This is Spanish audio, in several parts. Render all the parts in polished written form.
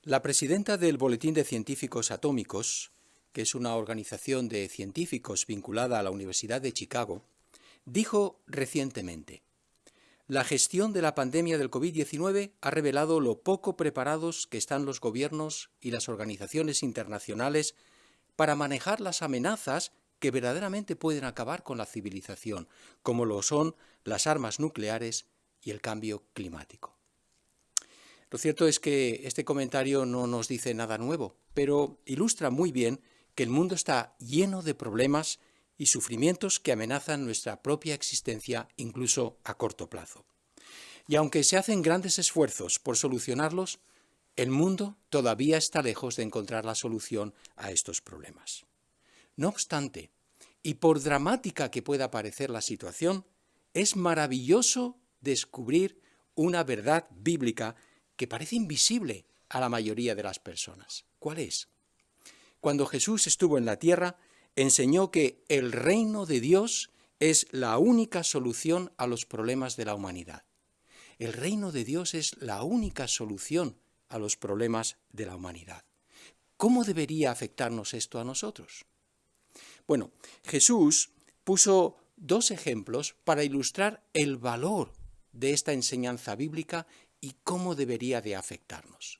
La presidenta del Boletín de Científicos Atómicos, que es una organización de científicos vinculada a la Universidad de Chicago, dijo recientemente: la gestión de la pandemia del COVID-19 ha revelado lo poco preparados que están los gobiernos y las organizaciones internacionales para manejar las amenazas que verdaderamente pueden acabar con la civilización, como lo son las armas nucleares y el cambio climático. Lo cierto es que este comentario no nos dice nada nuevo, pero ilustra muy bien que el mundo está lleno de problemas y sufrimientos que amenazan nuestra propia existencia incluso a corto plazo. Y aunque se hacen grandes esfuerzos por solucionarlos, el mundo todavía está lejos de encontrar la solución a estos problemas. No obstante, y por dramática que pueda parecer la situación, es maravilloso descubrir una verdad bíblica que parece invisible a la mayoría de las personas. ¿Cuál es? Cuando Jesús estuvo en la tierra, enseñó que el reino de Dios es la única solución a los problemas de la humanidad. El reino de Dios es la única solución a los problemas de la humanidad. ¿Cómo debería afectarnos esto a nosotros? Bueno, Jesús puso dos ejemplos para ilustrar el valor de esta enseñanza bíblica y cómo debería de afectarnos.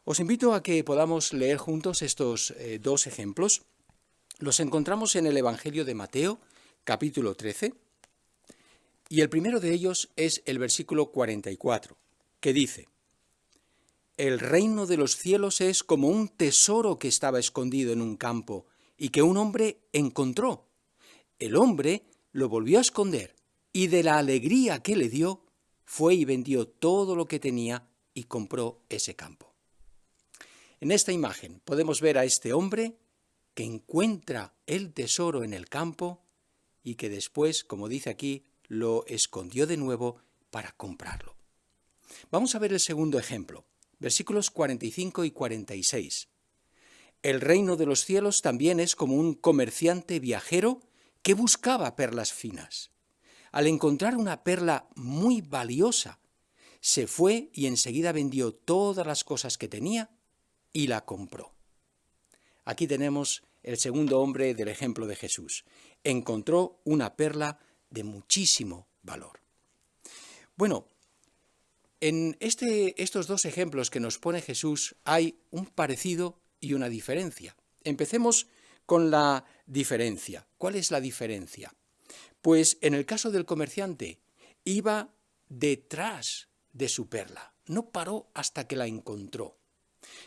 Os invito a que podamos leer juntos estos dos ejemplos. Los encontramos en el Evangelio de Mateo, capítulo 13, y el primero de ellos es el versículo 44, que dice: el reino de los cielos es como un tesoro que estaba escondido en un campo y que un hombre encontró. El hombre lo volvió a esconder y de la alegría que le dio, fue y vendió todo lo que tenía y compró ese campo. En esta imagen podemos ver a este hombre que encuentra el tesoro en el campo y que después, como dice aquí, lo escondió de nuevo para comprarlo. Vamos a ver el segundo ejemplo, versículos 45 y 46. El reino de los cielos también es como un comerciante viajero que buscaba perlas finas. Al encontrar una perla muy valiosa, se fue y enseguida vendió todas las cosas que tenía y la compró. Aquí tenemos el segundo hombre del ejemplo de Jesús. Encontró una perla de muchísimo valor. Bueno, en estos dos ejemplos que nos pone Jesús hay un parecido y una diferencia. Empecemos con la diferencia. ¿Cuál es la diferencia? Pues en el caso del comerciante, iba detrás de su perla, no paró hasta que la encontró.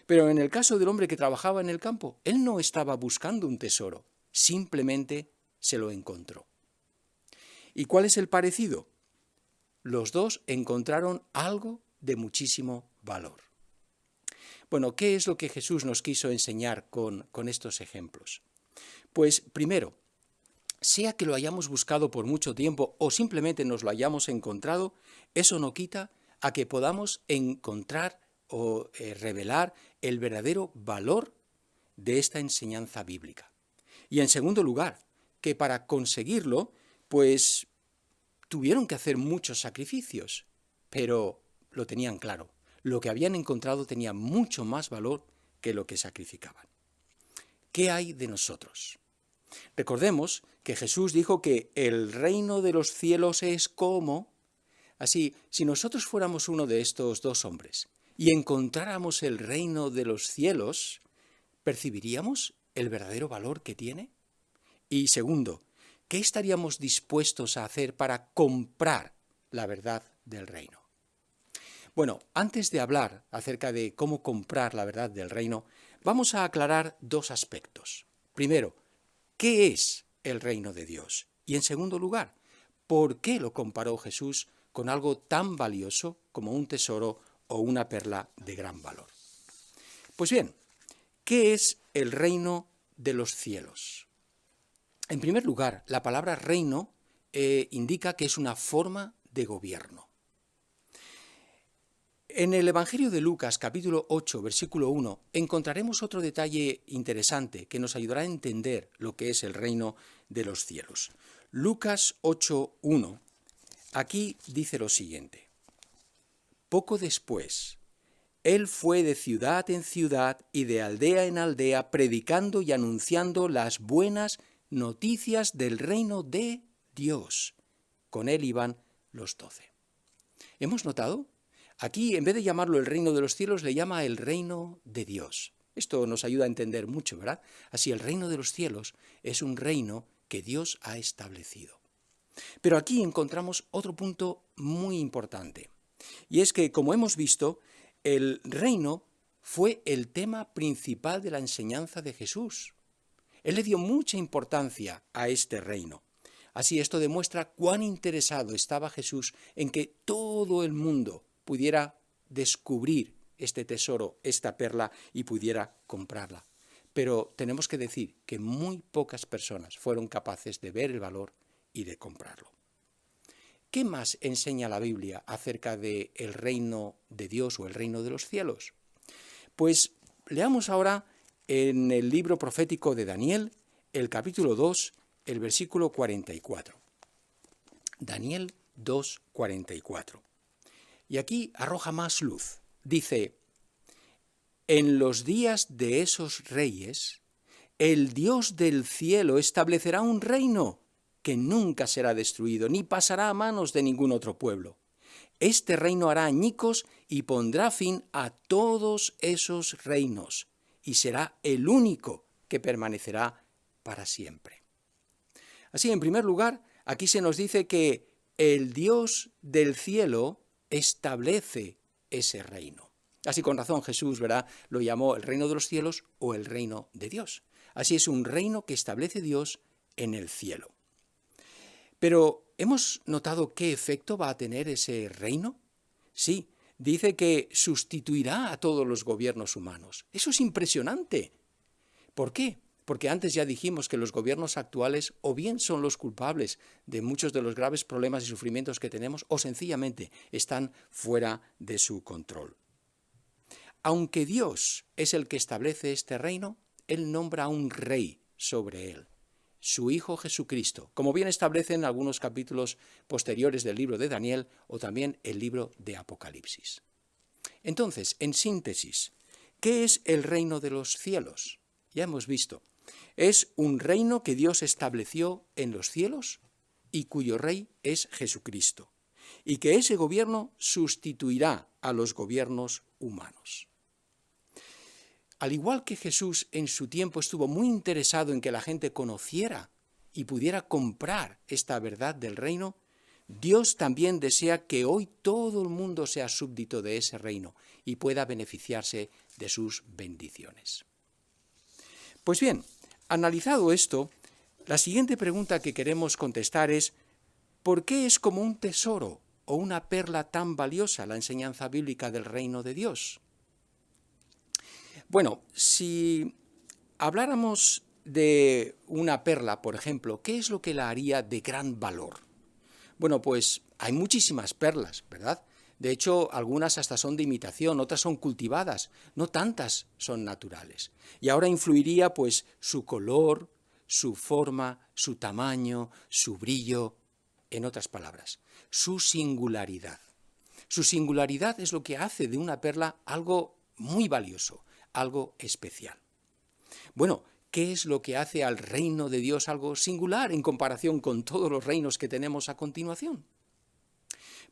Pero en el caso del hombre que trabajaba en el campo, él no estaba buscando un tesoro, simplemente se lo encontró. ¿Y cuál es el parecido? Los dos encontraron algo de muchísimo valor. Bueno, ¿qué es lo que Jesús nos quiso enseñar con estos ejemplos? Pues primero, sea que lo hayamos buscado por mucho tiempo o simplemente nos lo hayamos encontrado, eso no quita a que podamos encontrar o revelar el verdadero valor de esta enseñanza bíblica. Y en segundo lugar, que para conseguirlo, pues tuvieron que hacer muchos sacrificios, pero lo tenían claro. Lo que habían encontrado tenía mucho más valor que lo que sacrificaban. ¿Qué hay de nosotros? Recordemos que Jesús dijo que el reino de los cielos es como... Así, si nosotros fuéramos uno de estos dos hombres y encontráramos el reino de los cielos, ¿percibiríamos el verdadero valor que tiene? Y segundo, ¿qué estaríamos dispuestos a hacer para comprar la verdad del reino? Bueno, antes de hablar acerca de cómo comprar la verdad del reino, vamos a aclarar dos aspectos. Primero, ¿qué es el reino de Dios? Y en segundo lugar, ¿por qué lo comparó Jesús con algo tan valioso como un tesoro o una perla de gran valor? Pues bien, ¿qué es el reino de los cielos? En primer lugar, la palabra reino indica que es una forma de gobierno. En el Evangelio de Lucas, capítulo 8, versículo 1, encontraremos otro detalle interesante que nos ayudará a entender lo que es el reino de los cielos. Lucas 8, 1, aquí dice lo siguiente: poco después, Él fue de ciudad en ciudad y de aldea en aldea, predicando y anunciando las buenas noticias del reino de Dios. Con él iban los 12. ¿Hemos notado? Aquí, en vez de llamarlo el reino de los cielos, le llama el reino de Dios. Esto nos ayuda a entender mucho, ¿verdad? Así, el reino de los cielos es un reino que Dios ha establecido. Pero aquí encontramos otro punto muy importante. Y es que, como hemos visto, el reino fue el tema principal de la enseñanza de Jesús. Él le dio mucha importancia a este reino. Así, esto demuestra cuán interesado estaba Jesús en que todo el mundo pudiera descubrir este tesoro, esta perla, y pudiera comprarla. Pero tenemos que decir que muy pocas personas fueron capaces de ver el valor y de comprarlo. ¿Qué más enseña la Biblia acerca del reino de Dios o el reino de los cielos? Pues leamos ahora en el libro profético de Daniel, el capítulo 2, el versículo 44. Daniel 2, 44. Y aquí arroja más luz. Dice: en los días de esos reyes, el Dios del cielo establecerá un reino que nunca será destruido, ni pasará a manos de ningún otro pueblo. Este reino hará añicos y pondrá fin a todos esos reinos, y será el único que permanecerá para siempre. Así, en primer lugar, aquí se nos dice que el Dios del cielo establece ese reino. Así, con razón, Jesús, ¿verdad?, lo llamó el reino de los cielos o el reino de Dios. Así, es un reino que establece Dios en el cielo. Pero, ¿hemos notado qué efecto va a tener ese reino? Sí, dice que sustituirá a todos los gobiernos humanos. Eso es impresionante. ¿Por qué? Porque antes ya dijimos que los gobiernos actuales o bien son los culpables de muchos de los graves problemas y sufrimientos que tenemos, o sencillamente están fuera de su control. Aunque Dios es el que establece este reino, Él nombra a un rey sobre él, su Hijo Jesucristo, como bien establecen algunos capítulos posteriores del libro de Daniel o también el libro de Apocalipsis. Entonces, en síntesis, ¿qué es el reino de los cielos? Ya hemos visto, es un reino que Dios estableció en los cielos y cuyo rey es Jesucristo, y que ese gobierno sustituirá a los gobiernos humanos. Al igual que Jesús en su tiempo estuvo muy interesado en que la gente conociera y pudiera comprar esta verdad del reino, Dios también desea que hoy todo el mundo sea súbdito de ese reino y pueda beneficiarse de sus bendiciones. Pues bien, analizado esto, la siguiente pregunta que queremos contestar es: ¿por qué es como un tesoro o una perla tan valiosa la enseñanza bíblica del reino de Dios? Bueno, si habláramos de una perla, por ejemplo, ¿qué es lo que la haría de gran valor? Bueno, pues hay muchísimas perlas, ¿verdad? De hecho, algunas hasta son de imitación, otras son cultivadas, no tantas son naturales. Y ahora influiría pues su color, su forma, su tamaño, su brillo, en otras palabras, su singularidad. Su singularidad es lo que hace de una perla algo muy valioso, algo especial. Bueno, ¿qué es lo que hace al reino de Dios algo singular en comparación con todos los reinos que tenemos a continuación?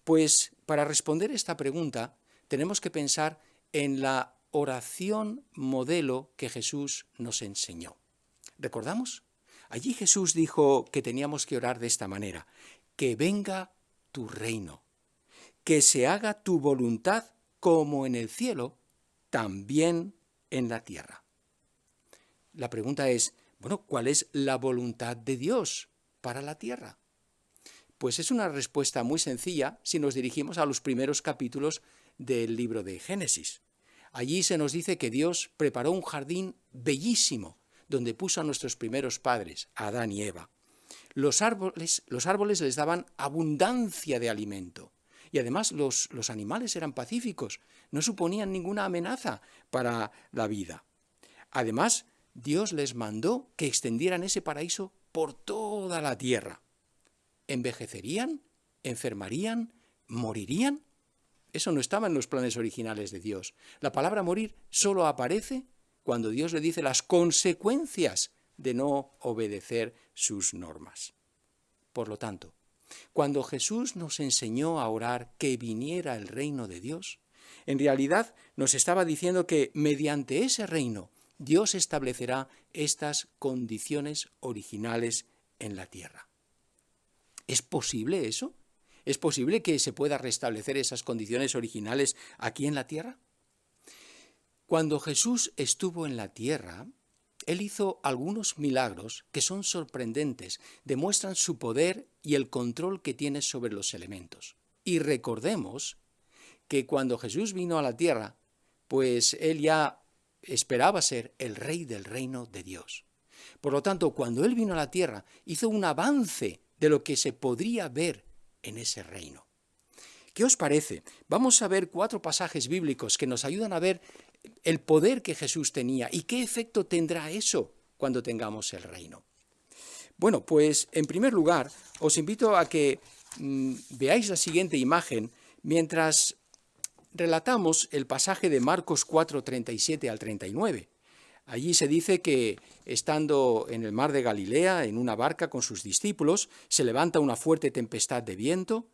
Pues para responder esta pregunta tenemos que pensar en la oración modelo que Jesús nos enseñó. ¿Recordamos? Allí Jesús dijo que teníamos que orar de esta manera: que venga tu reino, que se haga tu voluntad como en el cielo, también en la tierra. La pregunta es, bueno, ¿cuál es la voluntad de Dios para la tierra? Pues es una respuesta muy sencilla si nos dirigimos a los primeros capítulos del libro de Génesis. Allí se nos dice que Dios preparó un jardín bellísimo donde puso a nuestros primeros padres, a Adán y Eva. Los árboles les daban abundancia de alimento. Y además los animales eran pacíficos, no suponían ninguna amenaza para la vida. Además, Dios les mandó que extendieran ese paraíso por toda la tierra. ¿Envejecerían? ¿Enfermarían? ¿Morirían? Eso no estaba en los planes originales de Dios. La palabra morir solo aparece cuando Dios le dice las consecuencias de no obedecer sus normas. Por lo tanto, cuando Jesús nos enseñó a orar que viniera el reino de Dios, en realidad nos estaba diciendo que mediante ese reino Dios establecerá estas condiciones originales en la tierra. ¿Es posible eso? ¿Es posible que se pueda restablecer esas condiciones originales aquí en la tierra? Cuando Jesús estuvo en la tierra, Él hizo algunos milagros que son sorprendentes, demuestran su poder y el control que tiene sobre los elementos. Y recordemos que cuando Jesús vino a la tierra, pues Él ya esperaba ser el rey del reino de Dios. Por lo tanto, cuando Él vino a la tierra, hizo un avance de lo que se podría ver en ese reino. ¿Qué os parece? Vamos a ver 4 pasajes bíblicos que nos ayudan a ver el poder que Jesús tenía y qué efecto tendrá eso cuando tengamos el reino. Bueno, pues en primer lugar os invito a que veáis la siguiente imagen mientras relatamos el pasaje de Marcos 4, 37 al 39. Allí se dice que, estando en el mar de Galilea, en una barca con sus discípulos, se levanta una fuerte tempestad de viento,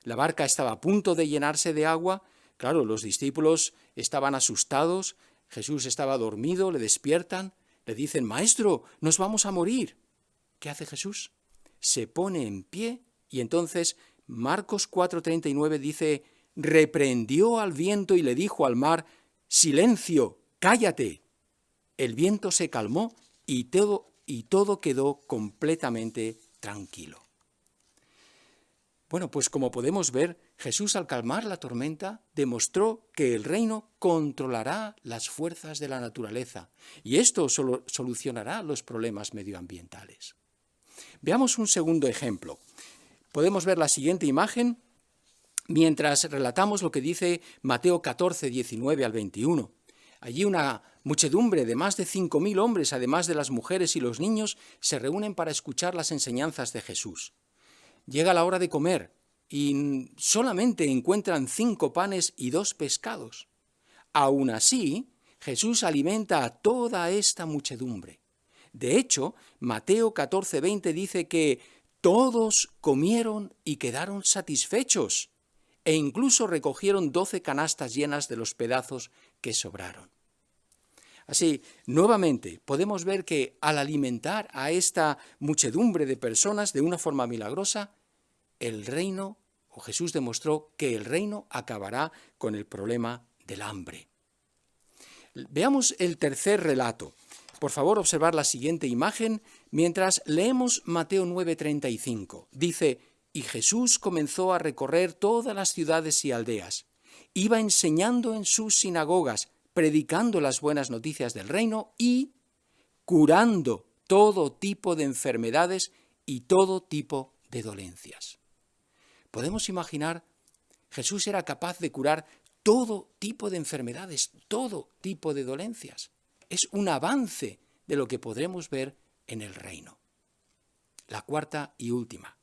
la barca estaba a punto de llenarse de agua. Claro, los discípulos estaban asustados, Jesús estaba dormido, le despiertan, le dicen: «Maestro, nos vamos a morir». ¿Qué hace Jesús? Se pone en pie y entonces Marcos 4:39 dice: «Reprendió al viento y le dijo al mar: silencio, cállate». El viento se calmó y todo quedó completamente tranquilo. Bueno, pues como podemos ver, Jesús, al calmar la tormenta, demostró que el reino controlará las fuerzas de la naturaleza y esto solucionará los problemas medioambientales. Veamos un segundo ejemplo. Podemos ver la siguiente imagen mientras relatamos lo que dice Mateo 14, 19 al 21. Allí una muchedumbre de más de 5.000 hombres, además de las mujeres y los niños, se reúnen para escuchar las enseñanzas de Jesús. Llega la hora de comer y solamente encuentran 5 panes y 2 pescados. Aún así, Jesús alimenta a toda esta muchedumbre. De hecho, Mateo 14:20 dice que todos comieron y quedaron satisfechos, e incluso recogieron 12 canastas llenas de los pedazos que sobraron. Así, nuevamente, podemos ver que al alimentar a esta muchedumbre de personas de una forma milagrosa, el reino, o Jesús demostró que el reino acabará con el problema del hambre. Veamos el tercer relato. Por favor, observar la siguiente imagen mientras leemos Mateo 9:35. Dice: «Y Jesús comenzó a recorrer todas las ciudades y aldeas. Iba enseñando en sus sinagogas, predicando las buenas noticias del reino y curando todo tipo de enfermedades y todo tipo de dolencias». Podemos imaginar, Jesús era capaz de curar todo tipo de enfermedades, todo tipo de dolencias. Es un avance de lo que podremos ver en el reino. La cuarta y última.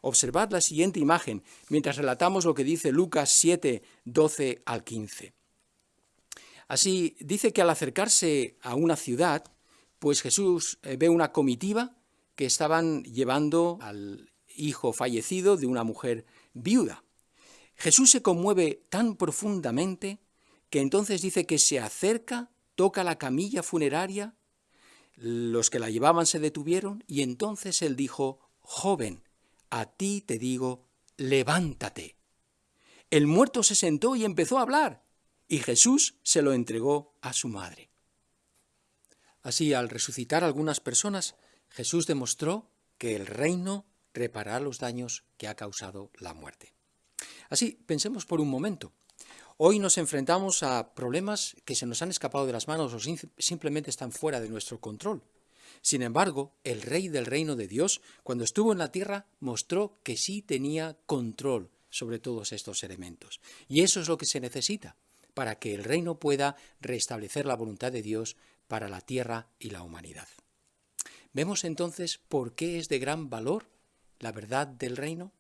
Observad la siguiente imagen mientras relatamos lo que dice Lucas 7, 12 al 15. Así, dice que al acercarse a una ciudad, pues Jesús ve una comitiva que estaban llevando al hijo fallecido de una mujer viuda. Jesús se conmueve tan profundamente que entonces dice que se acerca, toca la camilla funeraria, los que la llevaban se detuvieron y entonces él dijo: «Joven, a ti te digo, levántate». El muerto se sentó y empezó a hablar, y Jesús se lo entregó a su madre. Así, al resucitar a algunas personas, Jesús demostró que el reino reparará los daños que ha causado la muerte. Así, pensemos por un momento. Hoy nos enfrentamos a problemas que se nos han escapado de las manos o simplemente están fuera de nuestro control. Sin embargo, el Rey del Reino de Dios, cuando estuvo en la tierra, mostró que sí tenía control sobre todos estos elementos. Y eso es lo que se necesita para que el reino pueda restablecer la voluntad de Dios para la tierra y la humanidad. Vemos entonces por qué es de gran valor la verdad del reino.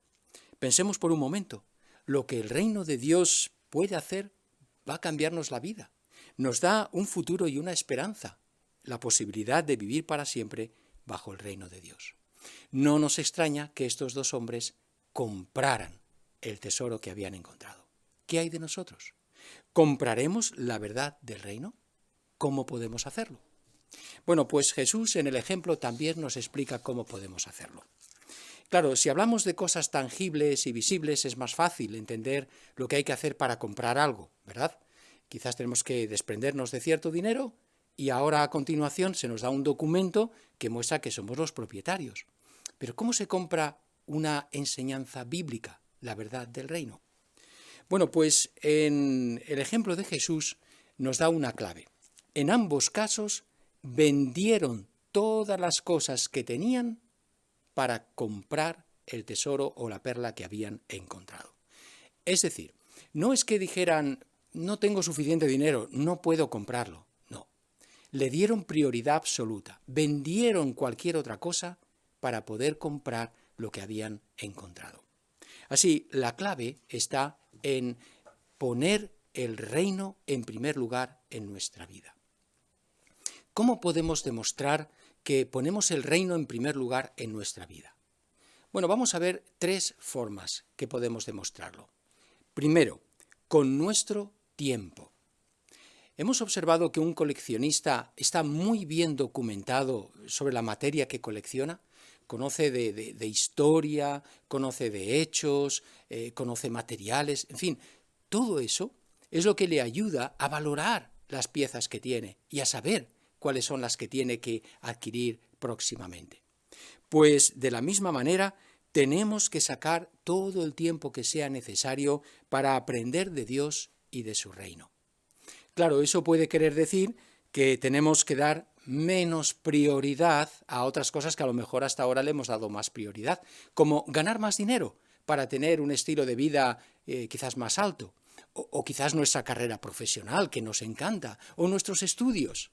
Pensemos por un momento. Lo que el reino de Dios puede hacer, va a cambiarnos la vida. Nos da un futuro y una esperanza, la posibilidad de vivir para siempre bajo el reino de Dios. No nos extraña que estos dos hombres compraran el tesoro que habían encontrado. ¿Qué hay de nosotros? ¿Compraremos la verdad del reino? ¿Cómo podemos hacerlo? Bueno, pues Jesús en el ejemplo también nos explica cómo podemos hacerlo. Claro, si hablamos de cosas tangibles y visibles es más fácil entender lo que hay que hacer para comprar algo, ¿verdad? Quizás tenemos que desprendernos de cierto dinero y ahora a continuación se nos da un documento que muestra que somos los propietarios. Pero ¿cómo se compra una enseñanza bíblica, la verdad del reino? Bueno, pues en el ejemplo de Jesús nos da una clave. En ambos casos vendieron todas las cosas que tenían para comprar el tesoro o la perla que habían encontrado. Es decir, no es que dijeran, no tengo suficiente dinero, no puedo comprarlo. No, le dieron prioridad absoluta, vendieron cualquier otra cosa para poder comprar lo que habían encontrado. Así, la clave está en poner el reino en primer lugar en nuestra vida. ¿Cómo podemos demostrar que ponemos el reino en primer lugar en nuestra vida? Bueno, vamos a ver 3 formas que podemos demostrarlo. Primero, con nuestro tiempo. Hemos observado que un coleccionista está muy bien documentado sobre la materia que colecciona. Conoce de historia, conoce de hechos, conoce materiales, en fin, todo eso es lo que le ayuda a valorar las piezas que tiene y a saber cuáles son las que tiene que adquirir próximamente. Pues de la misma manera tenemos que sacar todo el tiempo que sea necesario para aprender de Dios y de su reino. Claro, eso puede querer decir que tenemos que dar menos prioridad a otras cosas que a lo mejor hasta ahora le hemos dado más prioridad, como ganar más dinero para tener un estilo de vida quizás más alto, o quizás nuestra carrera profesional que nos encanta, o nuestros estudios.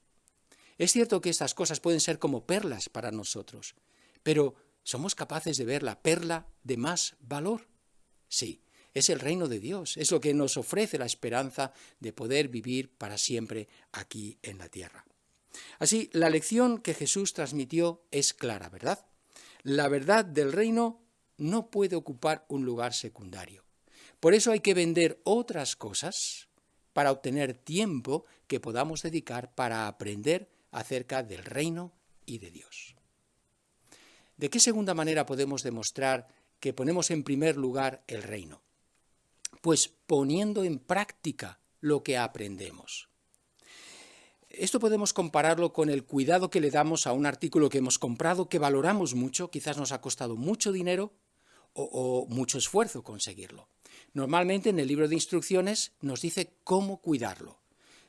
Es cierto que estas cosas pueden ser como perlas para nosotros, pero ¿somos capaces de ver la perla de más valor? Sí, es el reino de Dios, es lo que nos ofrece la esperanza de poder vivir para siempre aquí en la tierra. Así, la lección que Jesús transmitió es clara, ¿verdad? La verdad del reino no puede ocupar un lugar secundario. Por eso hay que vender otras cosas para obtener tiempo que podamos dedicar para aprender acerca del reino y de Dios. ¿De qué segunda manera podemos demostrar que ponemos en primer lugar el reino? Pues poniendo en práctica lo que aprendemos. Esto podemos compararlo con el cuidado que le damos a un artículo que hemos comprado, que valoramos mucho, quizás nos ha costado mucho dinero o mucho esfuerzo conseguirlo. Normalmente en el libro de instrucciones nos dice cómo cuidarlo.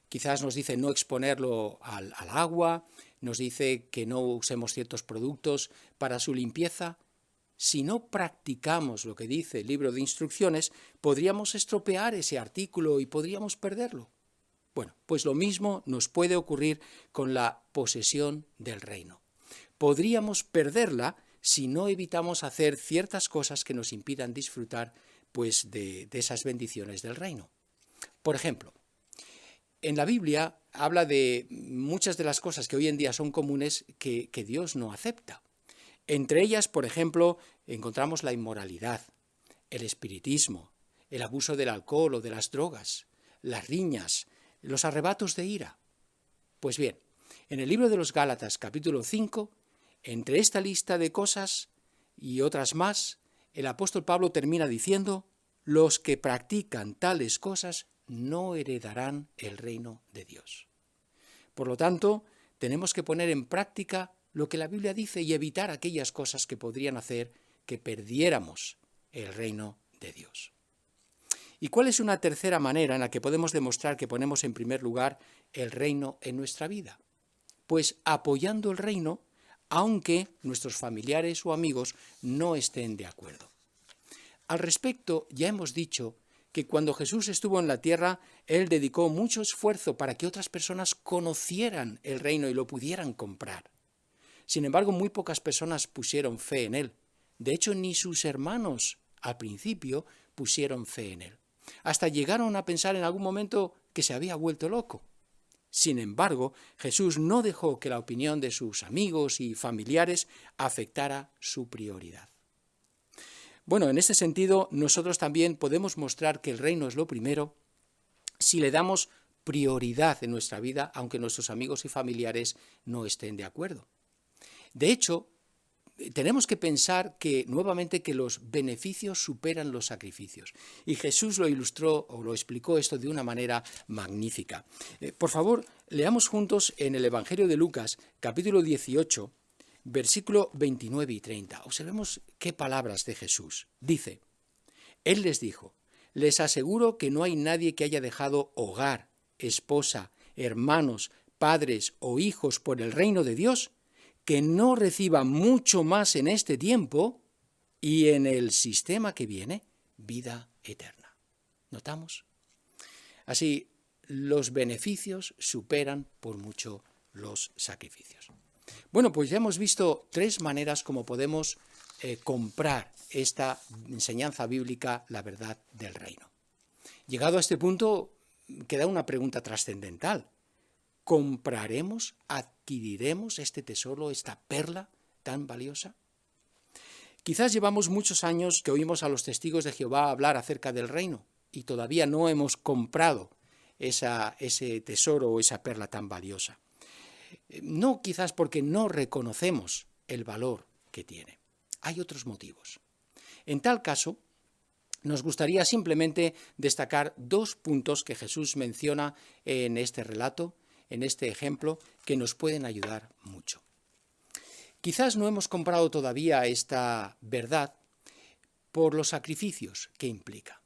Quizás nos dice no exponerlo al agua, nos dice que no usemos ciertos productos para su limpieza. Si no practicamos lo que dice el libro de instrucciones, podríamos estropear ese artículo y podríamos perderlo. Bueno, pues lo mismo nos puede ocurrir con la posesión del reino. Podríamos perderla si no evitamos hacer ciertas cosas que nos impidan disfrutar pues, de esas bendiciones del reino. Por ejemplo, en la Biblia habla de muchas de las cosas que hoy en día son comunes que Dios no acepta. Entre ellas, por ejemplo, encontramos la inmoralidad, el espiritismo, el abuso del alcohol o de las drogas, las riñas, los arrebatos de ira. Pues bien, en el libro de los Gálatas, capítulo 5, entre esta lista de cosas y otras más, el apóstol Pablo termina diciendo: los que practican tales cosas no heredarán el reino de Dios. Por lo tanto, tenemos que poner en práctica lo que la Biblia dice y evitar aquellas cosas que podrían hacer que perdiéramos el reino de Dios. ¿Y cuál es una tercera manera en la que podemos demostrar que ponemos en primer lugar el reino en nuestra vida? Pues apoyando el reino, aunque nuestros familiares o amigos no estén de acuerdo. Al respecto, ya hemos dicho que cuando Jesús estuvo en la tierra, Él dedicó mucho esfuerzo para que otras personas conocieran el reino y lo pudieran comprar. Sin embargo, muy pocas personas pusieron fe en Él. De hecho, ni sus hermanos al principio pusieron fe en Él. Hasta llegaron a pensar en algún momento que se había vuelto loco. Sin embargo, Jesús no dejó que la opinión de sus amigos y familiares afectara su prioridad. Bueno, en este sentido, nosotros también podemos mostrar que el reino es lo primero si le damos prioridad en nuestra vida, aunque nuestros amigos y familiares no estén de acuerdo. De hecho, tenemos que pensar nuevamente que los beneficios superan los sacrificios. Y Jesús lo ilustró o lo explicó esto de una manera magnífica. Por favor, leamos juntos en el Evangelio de Lucas, capítulo 18, versículo 29 y 30. Observemos qué palabras de Jesús. Dice, Él les dijo, les aseguro que no hay nadie que haya dejado hogar, esposa, hermanos, padres o hijos por el reino de Dios, que no reciba mucho más en este tiempo y en el sistema que viene, vida eterna. ¿Notamos? Así, los beneficios superan por mucho los sacrificios. Bueno, pues ya hemos visto 3 maneras como podemos comprar esta enseñanza bíblica, la verdad del reino. Llegado a este punto, queda una pregunta trascendental. ¿Compraremos, adquiriremos este tesoro, esta perla tan valiosa? Quizás llevamos muchos años que oímos a los testigos de Jehová hablar acerca del reino y todavía no hemos comprado ese tesoro o esa perla tan valiosa. No quizás porque no reconocemos el valor que tiene. Hay otros motivos. En tal caso, nos gustaría simplemente destacar 2 puntos que Jesús menciona en este relato, en este ejemplo, que nos pueden ayudar mucho. Quizás no hemos comprado todavía esta verdad por los sacrificios que implica.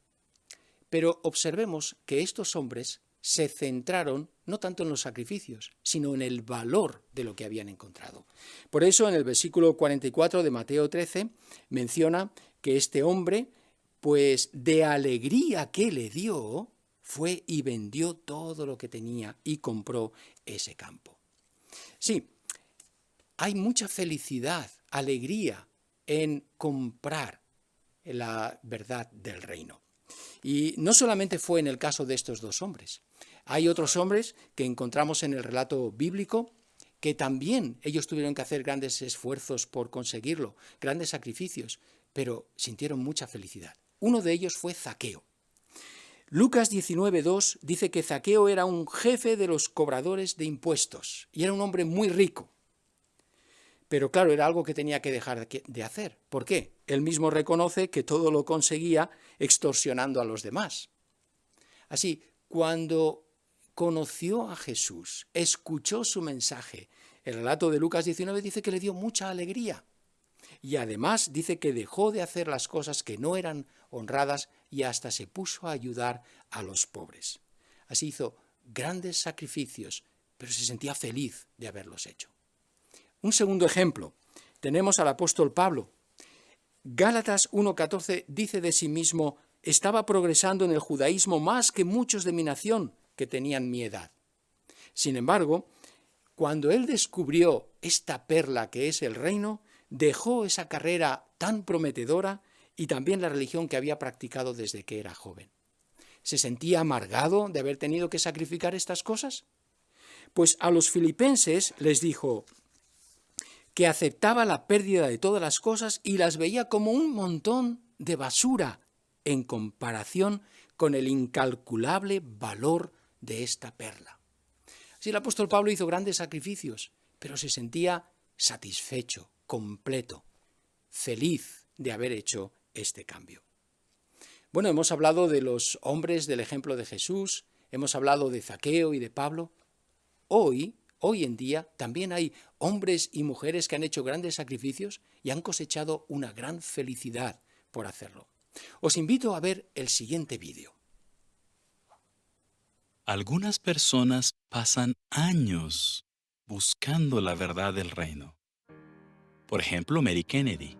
Pero observemos que estos hombres se centraron no tanto en los sacrificios, sino en el valor de lo que habían encontrado. Por eso en el versículo 44 de Mateo 13 menciona que este hombre, pues de alegría que le dio, fue y vendió todo lo que tenía y compró ese campo. Sí, hay mucha felicidad, alegría en comprar la verdad del reino. Y no solamente fue en el caso de estos 2 hombres. Hay otros hombres que encontramos en el relato bíblico que también ellos tuvieron que hacer grandes esfuerzos por conseguirlo, grandes sacrificios, pero sintieron mucha felicidad. Uno de ellos fue Zaqueo. Lucas 19:2 dice que Zaqueo era un jefe de los cobradores de impuestos y era un hombre muy rico. Pero claro, era algo que tenía que dejar de hacer. ¿Por qué? Él mismo reconoce que todo lo conseguía extorsionando a los demás. Así, cuando conoció a Jesús, escuchó su mensaje, el relato de Lucas 19 dice que le dio mucha alegría. Y además dice que dejó de hacer las cosas que no eran honradas y hasta se puso a ayudar a los pobres. Así hizo grandes sacrificios, pero se sentía feliz de haberlos hecho. Un segundo ejemplo, tenemos al apóstol Pablo. Gálatas 1:14 dice de sí mismo, estaba progresando en el judaísmo más que muchos de mi nación que tenían mi edad. Sin embargo, cuando él descubrió esta perla que es el reino, dejó esa carrera tan prometedora y también la religión que había practicado desde que era joven. ¿Se sentía amargado de haber tenido que sacrificar estas cosas? Pues a los filipenses les dijo que aceptaba la pérdida de todas las cosas y las veía como un montón de basura en comparación con el incalculable valor de esta perla. Así el apóstol Pablo hizo grandes sacrificios, pero se sentía satisfecho, completo, feliz de haber hecho este cambio. Bueno, hemos hablado de los hombres del ejemplo de Jesús, hemos hablado de Zaqueo y de Pablo. Hoy en día también hay hombres y mujeres que han hecho grandes sacrificios y han cosechado una gran felicidad por hacerlo. Os invito a ver el siguiente vídeo. Algunas personas pasan años buscando la verdad del reino. Por ejemplo, Mary Kennedy.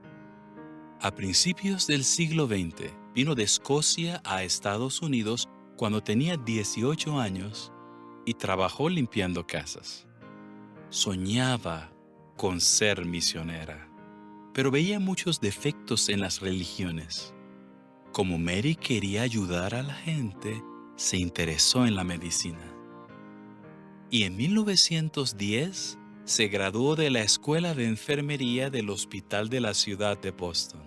A principios del siglo XX, vino de Escocia a Estados Unidos cuando tenía 18 años y trabajó limpiando casas. Soñaba con ser misionera, pero veía muchos defectos en las religiones. Como Mary quería ayudar a la gente, se interesó en la medicina. Y en 1910 se graduó de la Escuela de Enfermería del Hospital de la ciudad de Boston.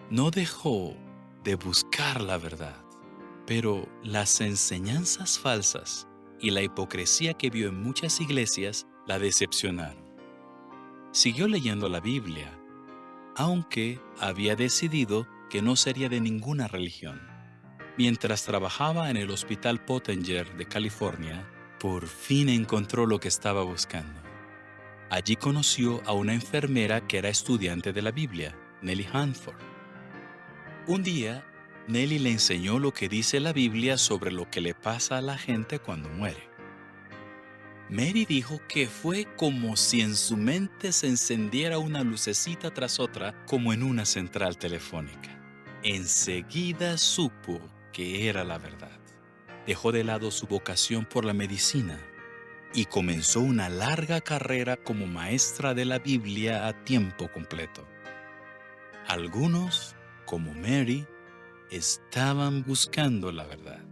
No dejó de buscar la verdad, pero las enseñanzas falsas y la hipocresía que vio en muchas iglesias la decepcionaron. Siguió leyendo la Biblia, aunque había decidido que no sería de ninguna religión. Mientras trabajaba en el Hospital Pottinger de California, por fin encontró lo que estaba buscando. Allí conoció a una enfermera que era estudiante de la Biblia, Nellie Hanford. Un día, Nellie le enseñó lo que dice la Biblia sobre lo que le pasa a la gente cuando muere. Mary dijo que fue como si en su mente se encendiera una lucecita tras otra, como en una central telefónica. Enseguida supo que era la verdad. Dejó de lado su vocación por la medicina y comenzó una larga carrera como maestra de la Biblia a tiempo completo. Algunos, como Mary, estaban buscando la verdad.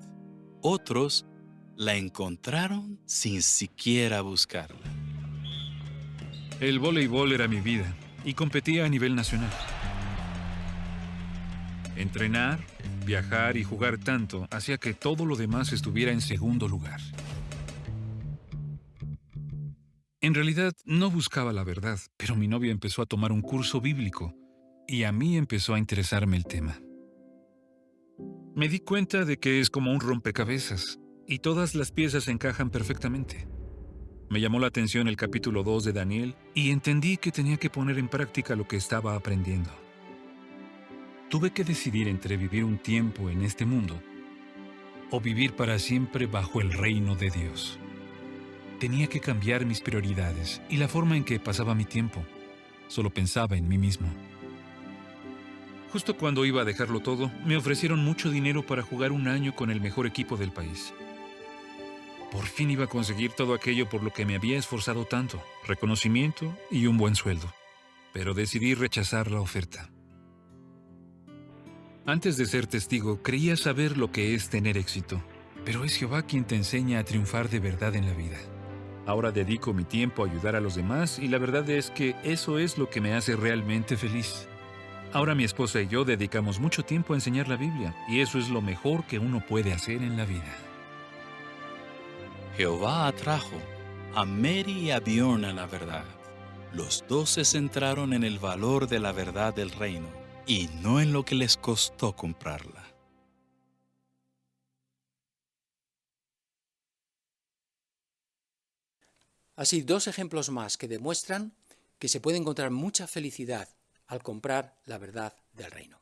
Otros la encontraron sin siquiera buscarla. El voleibol era mi vida y competía a nivel nacional. Entrenar, viajar y jugar tanto hacía que todo lo demás estuviera en segundo lugar. En realidad no buscaba la verdad, pero mi novia empezó a tomar un curso bíblico y a mí empezó a interesarme el tema. Me di cuenta de que es como un rompecabezas y todas las piezas encajan perfectamente. Me llamó la atención el capítulo 2 de Daniel y entendí que tenía que poner en práctica lo que estaba aprendiendo. Tuve que decidir entre vivir un tiempo en este mundo o vivir para siempre bajo el reino de Dios. Tenía que cambiar mis prioridades y la forma en que pasaba mi tiempo. Solo pensaba en mí mismo. Justo cuando iba a dejarlo todo, me ofrecieron mucho dinero para jugar un año con el mejor equipo del país. Por fin iba a conseguir todo aquello por lo que me había esforzado tanto, reconocimiento y un buen sueldo. Pero decidí rechazar la oferta. Antes de ser testigo, creía saber lo que es tener éxito, pero es Jehová quien te enseña a triunfar de verdad en la vida. Ahora dedico mi tiempo a ayudar a los demás y la verdad es que eso es lo que me hace realmente feliz. Ahora mi esposa y yo dedicamos mucho tiempo a enseñar la Biblia y eso es lo mejor que uno puede hacer en la vida. Jehová atrajo a Mary y a Bjorn a la verdad. Los dos se centraron en el valor de la verdad del reino y no en lo que les costó comprarla. Así, dos ejemplos más que demuestran que se puede encontrar mucha felicidad al comprar la verdad del reino.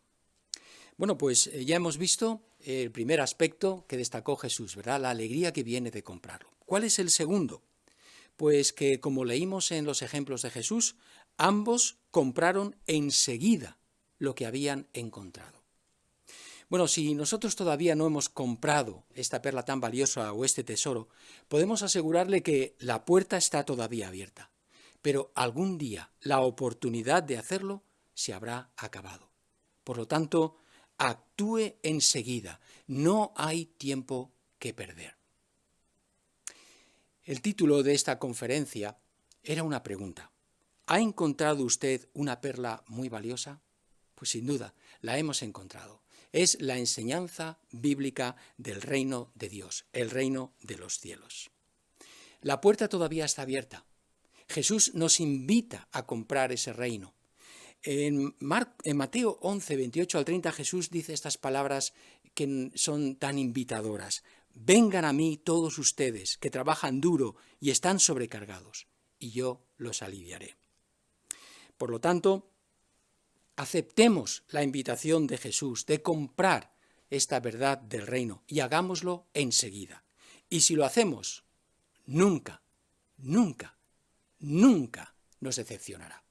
Bueno, pues ya hemos visto el primer aspecto que destacó Jesús, ¿verdad? La alegría que viene de comprarlo. ¿Cuál es el segundo? Pues que, como leímos en los ejemplos de Jesús, ambos compraron enseguida lo que habían encontrado. Bueno, si nosotros todavía no hemos comprado esta perla tan valiosa o este tesoro, podemos asegurarle que la puerta está todavía abierta, pero algún día la oportunidad de hacerlo se habrá acabado. Por lo tanto, actúe enseguida, no hay tiempo que perder. El título de esta conferencia era una pregunta. ¿Ha encontrado usted una perla muy valiosa? Pues sin duda, la hemos encontrado. Es la enseñanza bíblica del reino de Dios, el reino de los cielos. La puerta todavía está abierta. Jesús nos invita a comprar ese reino. En Mateo 11, 28 al 30, Jesús dice estas palabras que son tan invitadoras. Vengan a mí todos ustedes que trabajan duro y están sobrecargados, y yo los aliviaré. Por lo tanto, aceptemos la invitación de Jesús de comprar esta verdad del reino y hagámoslo enseguida. Y si lo hacemos, nunca, nunca, nunca nos decepcionará.